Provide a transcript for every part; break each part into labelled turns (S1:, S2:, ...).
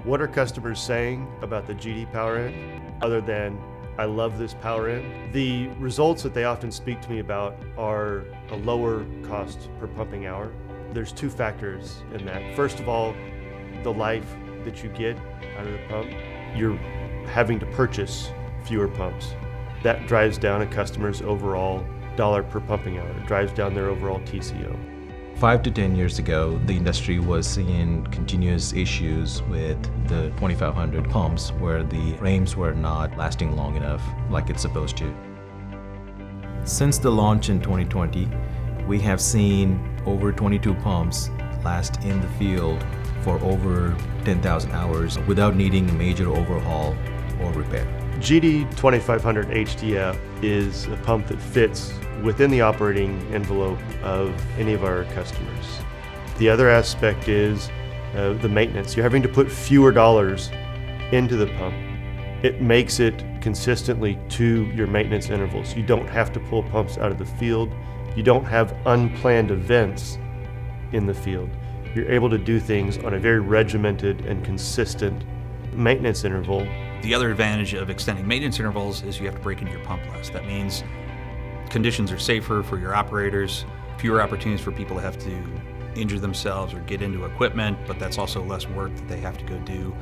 S1: What are customers saying about the GD power end other than, I love this power end? The results that they often speak to me about are a lower cost per pumping hour. There's two factors in that. First of all, the life that you get out of the pump. You're having to purchase fewer pumps. That drives down a customer's overall dollar per pumping hour. It drives down their overall TCO.
S2: 5 to 10 years ago, the industry was seeing continuous issues with the 2500 pumps where the frames were not lasting long enough like it's supposed to. Since the launch in 2020, we have seen over 22 pumps last in the field for over 10,000 hours without needing a major overhaul or repair.
S1: GD 2500 HDF is a pump that fits within the operating envelope of any of our customers. The other aspect is the maintenance. You're having to put fewer dollars into the pump. It makes it consistently to your maintenance intervals. You don't have to pull pumps out of the field. You don't have unplanned events in the field. You're able to do things on a very regimented and consistent maintenance interval.
S3: The other advantage of extending maintenance intervals is you have to break into your pump less. That means conditions are safer for your operators, fewer opportunities for people to have to injure themselves or get into equipment, but that's also less work that they have to go do.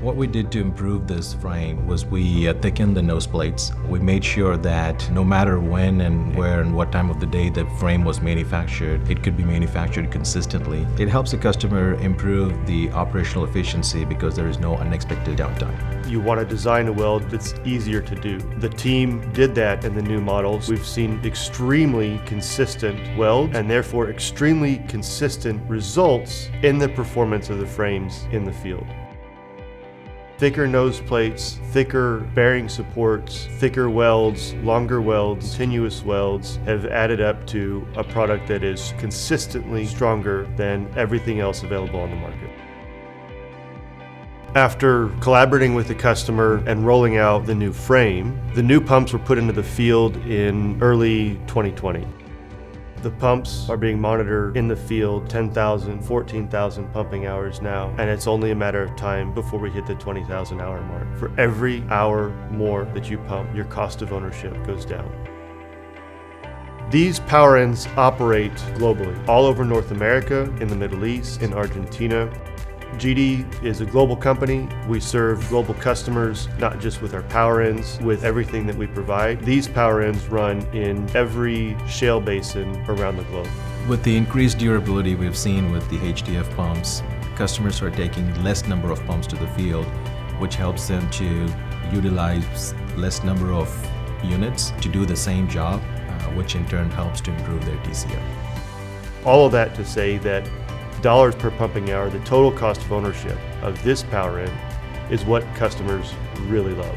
S2: What we did to improve this frame was we thickened the nose plates. We made sure that no matter when and where and what time of the day the frame was manufactured, it could be manufactured consistently. It helps the customer improve the operational efficiency because there is no unexpected downtime.
S1: You want to design a weld that's easier to do. The team did that in the new models. We've seen extremely consistent welds and therefore extremely consistent results in the performance of the frames in the field. Thicker nose plates, thicker bearing supports, thicker welds, longer welds, continuous welds have added up to a product that is consistently stronger than everything else available on the market. After collaborating with the customer and rolling out the new frame, the new pumps were put into the field in early 2020. The pumps are being monitored in the field 10,000, 14,000 pumping hours now, and it's only a matter of time before we hit the 20,000 hour mark. For every hour more that you pump, your cost of ownership goes down. These power ends operate globally, all over North America, in the Middle East, in Argentina. GD is a global company. We serve global customers, not just with our power ends, with everything that we provide. These power ends run in every shale basin around the globe.
S2: With the increased durability we've seen with the HDF pumps, customers are taking less number of pumps to the field, which helps them to utilize less number of units to do the same job, which in turn helps to improve their TCO.
S1: All of that to say that dollars per pumping hour, the total cost of ownership of this power end is what customers really love.